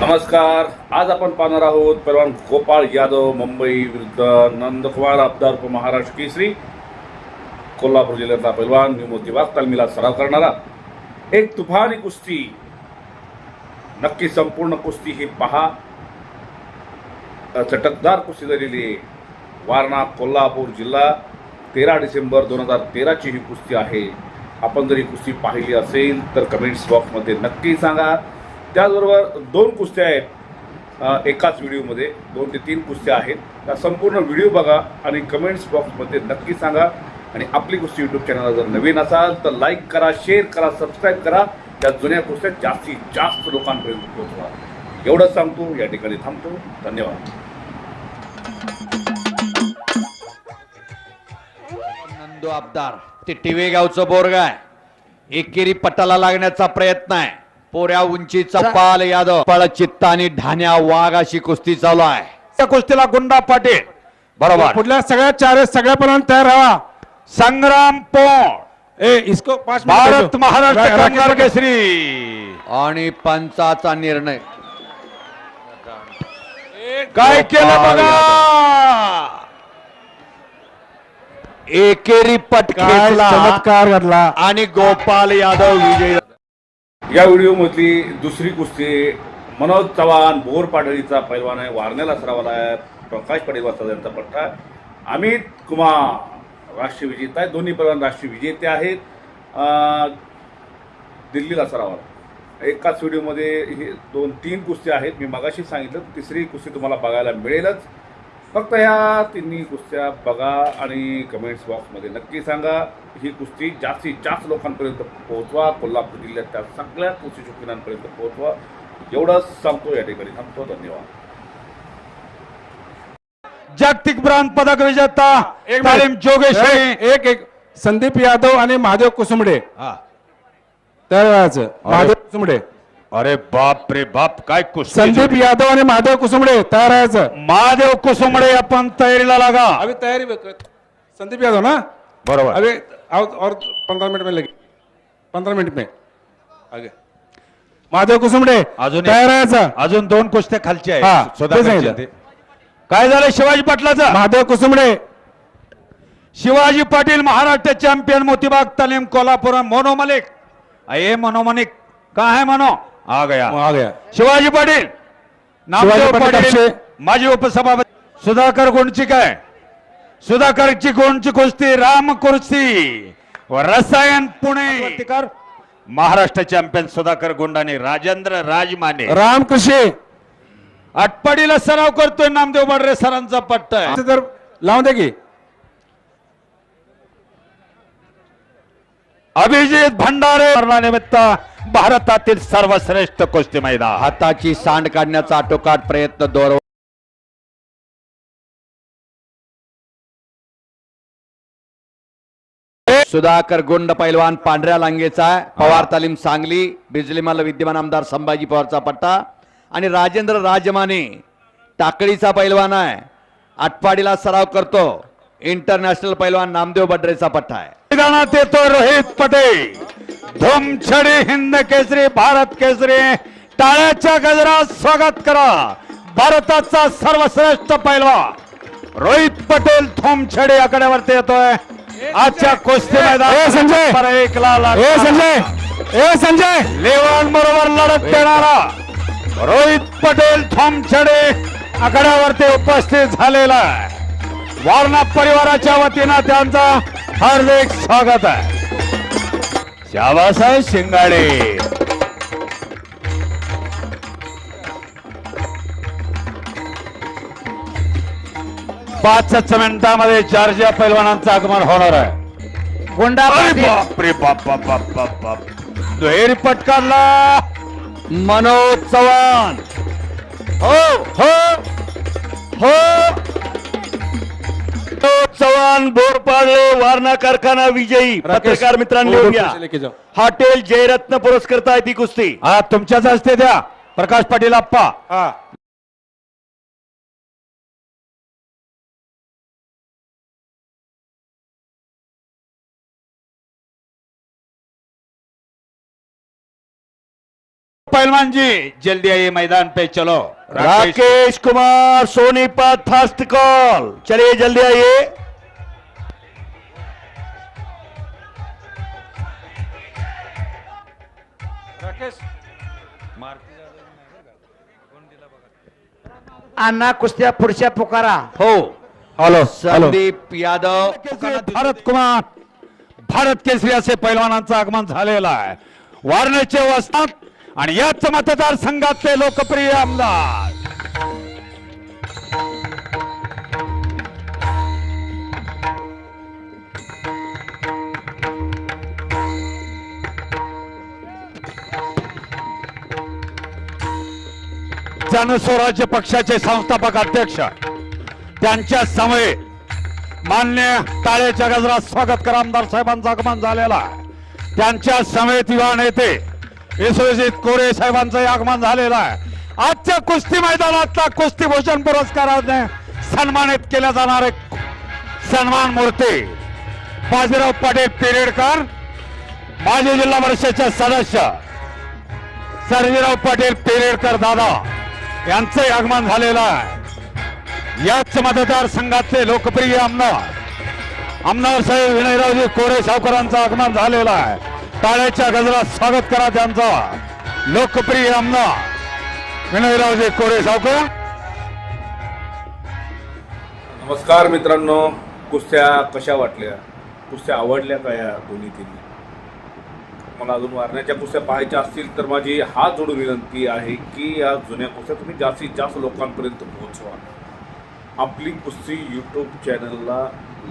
नमस्कार. आज आपण पाहणार आहोत पैलवान गोपाळ यादव मुंबई विरुद्ध नंदकुमार आबदार महाराष्ट्र केसरी. कोल्हापूर जिल्ह्यातला पैलवान मोती वाघ तालमीला सराव करणारा एक तुफानी कुस्ती. नक्की संपूर्ण कुस्ती ही पहा. चटकदार कुस्ती झालेली आहे. वारणा कोल्हापूर जिल्हा 13 डिसेंबर 2013 ही कुस्ती आहे. आपण जर ही कुस्ती पाहिली असेल तर कमेंट्स बॉक्समध्ये नक्की सांगा. त्याचबरोबर 2 कुस्त्या आहेत एकाच व्हिडिओमध्ये. 2 ते 3 कुस्त्या आहेत. त्या संपूर्ण व्हिडिओ बघा आणि कमेंट्स बॉक्समध्ये नक्की सांगा. आणि आपली कुस्ती यूट्यूब चॅनलला जर नवीन असाल तर लाईक करा, शेअर करा, सबस्क्राईब करा. त्या जुन्या कुस्त्या जास्तीत जास्त लोकांपर्यंत पोहोचवा. एवढंच सांगतो. या ठिकाणी थांबतो. धन्यवाद. नंदू आबदार ते टिवे गावचं बोरग आहे. एकेरी पटाला लागण्याचा प्रयत्न आहे. पोऱ्या उंचीचा पाल यादव, पळ चित्ता आणि ढाण्या वाघ अशी कुस्ती चालू आहे. त्या कुस्तीला गुंडा पाटील बरोबर. पुढल्या सगळ्या पण तयार राहा. संग्राम पोळ इसको 5 भारत महाराष्ट्र कामगार केसरी आणि पंचाचा निर्णय काय केलं बघा. एकेरी पटकेला चमत्कार घडला आणि गोपाल यादव विजयी. या व्हिडिओमधली दुसरी कुस्ती मनोज चव्हाण बोरपाडळीचा पैलवान आहे. वारण्याला सरावाला आहे. प्रकाश पाटील वाजता यांचा पट्टा. अमित कुमार राष्ट्रीय विजेता आहे. दोन्ही पैलवान राष्ट्रीय विजेते आहेत. दिल्लीला सरावाला. एकाच व्हिडिओमध्ये हे 2-3 कुस्त्या आहेत. मी मगाशी सांगितलं तिसरी कुस्ती तुम्हाला बघायला मिळेलच. फक्त ह्या तिन्ही कुस्त्या बघा आणि कमेंट्स बॉक्समध्ये नक्की सांगा. ही कुस्ती जास्तीत जास्त लोकांपर्यंत पोहोचवा. कोल्हापूर जिल्ह्यातल्या सगळ्या कुस्ती शौकीनांपर्यंत पोहोचवा. एवढंच सांगतो. या ठिकाणी थांबतो. धन्यवाद. जागतिक ब्रांज पदक विजेता तालीम जोगेश्वरी एक संदीप यादव आणि महादेव कुसुंबडे तयार. महादेव कुसुंबडे. अरे बाप रे बाप काय कुस्ती. संदीप यादव आणि महादेव कुसुंबडे तयार राहायचं. महादेव कुसुंबडे आपण तयारीला लागा. अभी तयारी संदीप यादव ना बरोबर. अभी और 15 मिनट में लगे. 15 मिनट में आगे महादेव कुसुंबडे अजून तयार राहायचं. अजून 2 कुस्त्या खालच्या हा, आहेत. ते सांगितलं. काय झालं शिवाजी पाटलाचं. महादेव कुसुंबडे शिवाजी पाटील महाराष्ट्र चॅम्पियन मोतीबाग तालीम कोल्हापूर. मोनो मलिक ये मनो मलिक कहा है मनो आ गया. शिवाजी पाटील नामदेव पाटील माजी उपसभापती. सुधाकर गुंडचिक आहे. सुधाकरची गुंडची कुस्ती राम कुर्सी रसायन पुणे. महाराष्ट्र चॅम्पियन सुधाकर गुंड आणि राजेंद्र राजमाने राम कृषी आटपाडीला सराव करतोय. नामदेव बडरे सरांचा पट्टा आहे. तर लावून दे की. अभिजित भंडारे निमित्त भारतातील सर्वश्रेष्ठ कुस्ती मैदान. हाताची सांड काढण्याचा आटोकाट प्रयत्न दोर. सुधाकर गुंड पैलवान पांढऱ्या लांगेचा आहे. पवार तालीम सांगली. बिजलीमल विद्यमान आमदार संभाजी पवारचा पट्टा आणि राजेंद्र राजमाने टाकळीचा पैलवान आहे. आटपाडीला सराव करतो. इंटरनॅशनल पैलवान नामदेव बडरेचा पट्टा आहे. मैदानात येतो रोहित पटेल. धुमछडी हिंद केसरी भारत केसरी. टाळ्याच्या गजरात स्वागत करा भारताचा सर्वश्रेष्ठ पैलवान रोहित पटेल. धुमछडी आकड्यावरती येतोय. आजच्या कुस्ती मैदानात संजय संजय लेवान बरोबर लढत देणारा रोहित पटेल धुमछडी आकड्यावरती उपस्थित झालेला आहे. वारणा परिवाराच्या वतीनं त्यांचा हार्दिक स्वागत आहे. शाबासाहेब शिंगाडे. 5 मिनिटांमध्ये जॉर्जिया पैलवानांचं आगमन होणार आहे. गोंडा बापरे बाप बाप बाप बाप बाप. दुहेरी पटकारला मनोज चव्हाण. हो हो हो. चव्हाण बोरपाडले वारणा कारखाना विजयी. पत्रकार मित्रांनी लिहून घ्या. हॉटेल जयरत्न पुरस्कृत आहे ती कुस्ती. हा तुमच्याच हस्ते द्या प्रकाश पाटील आप्पा. पहलवान जी जल्दी आइए मैदान पे चलो। राकेश कुमार सोनीपत फर्स्ट कॉल, चलिए जल्दी आइए। अण्णा कुस्त्या पुढच्या पुकारा. हो, हॅलो संदीप यादव, भारत कुमार भारत केसरी असे पैलवानांचं आगमन झालेलं आहे वारणेचे वसतात आणि याच मतदारसंघातले लोकप्रिय आमदार जनस्वराज्य पक्षाचे संस्थापक अध्यक्ष त्यांच्या समवेत मान्य टाळेच्या गजरात स्वागत करा आमदार साहेबांचं आगमन झालेला आहे। त्यांच्या समेत युवा नेते विश्वजित कोरे साहेबांचं आगमन झालेलं आहे। आजच्या कुस्ती मैदानातला कुस्तीभूषण पुरस्काराने सन्मानित केल्या जाणारे सन्मान मूर्ती बाजीराव पाटील पेरेडकर, माजी जिल्हा परिषदेचे सदस्य सर्जीराव पाटील पेरेडकर दादा यांचे आगमन झालेलं आहे। याच मतदारसंघातले लोकप्रिय आमदार साहेब विनयरावजी कोरे सावकरांचं आगमन झालेलं आहे। टाळ्याच्या गजरात स्वागत करा त्यांचा लोकप्रिय आमदार विनयरावजी कोरे सावकर। नमस्कार मित्रांनो, कुस्त्या कशा वाटल्या? कुस्त्या आवडल्या का या दोन्ही तिन्ही? मला अजून वारण्याच्या कुस्त्या पाहायच्या असतील तर माझी हात जोडून विनंती आहे की या जुन्या कुस्त्या तुम्ही जास्तीत जास्त लोकांपर्यंत पोहोचवा। आपली कुस्ती यूट्यूब चॅनलला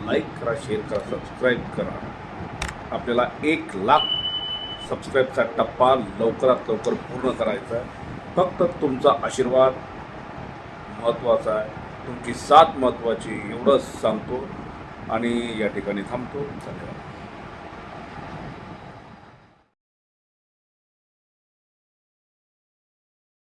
लाईक करा, शेअर करा, सबस्क्राईब करा। आपल्याला 1 लाख सबस्क्राईबचा टप्पा लवकरात लवकर पूर्ण करायचा आहे। फक्त तुमचा आशीर्वाद महत्त्वाचा आहे, तुमची साथ महत्त्वाची, एवढंच सांगतो आणि या ठिकाणी थांबतो। धन्यवाद।